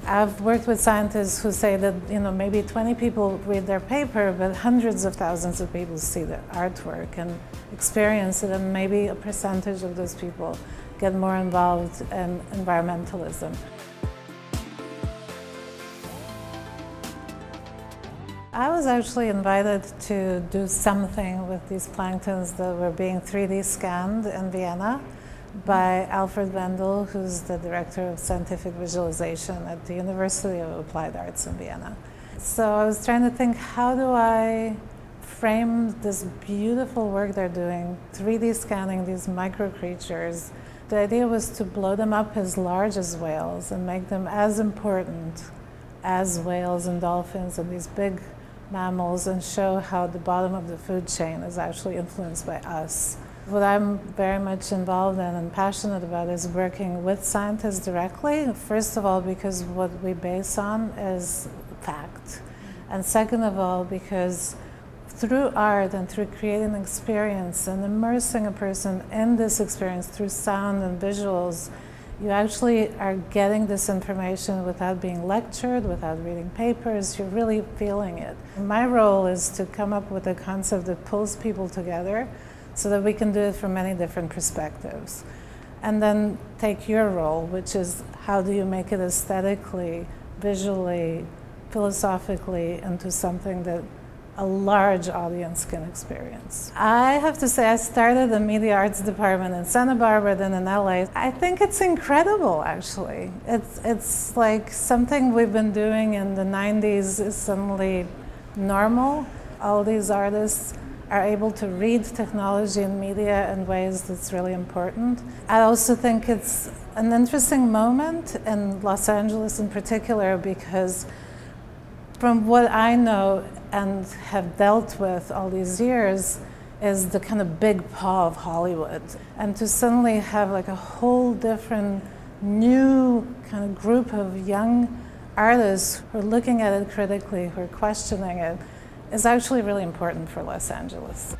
I've worked with scientists who say that maybe 20 people read their paper, but hundreds of thousands of people see the artwork and experience it, and maybe a percentage of those people get more involved in environmentalism. I was actually invited to do something with these planktons that were being 3D scanned in Vienna by Alfred Wendel, who's the director of scientific visualization at the University of Applied Arts in Vienna. So I was trying to think, how do I frame this beautiful work they're doing, 3D scanning these micro creatures. The idea was to blow them up as large as whales and make them as important as whales and dolphins and these big mammals, and show how the bottom of the food chain is actually influenced by us. What I'm very much involved in and passionate about is working with scientists directly. First of all, because what we base on is fact. And second of all, because through art and through creating experience and immersing a person in this experience through sound and visuals, you actually are getting this information without being lectured, without reading papers. You're really feeling it. My role is to come up with a concept that pulls people together so that we can do it from many different perspectives. And then take your role, which is how do you make it aesthetically, visually, philosophically into something that a large audience can experience. I have to say, I started the media arts department in Santa Barbara, then in LA. I think it's incredible, actually. It's like something we've been doing in the 90s is suddenly normal. All these artists are able to read technology and media in ways that's really important. I also think it's an interesting moment in Los Angeles in particular, because from what I know and have dealt with all these years is the kind of big paw of Hollywood. And to suddenly have like a whole different new kind of group of young artists who are looking at it critically, who are questioning it, is actually really important for Los Angeles.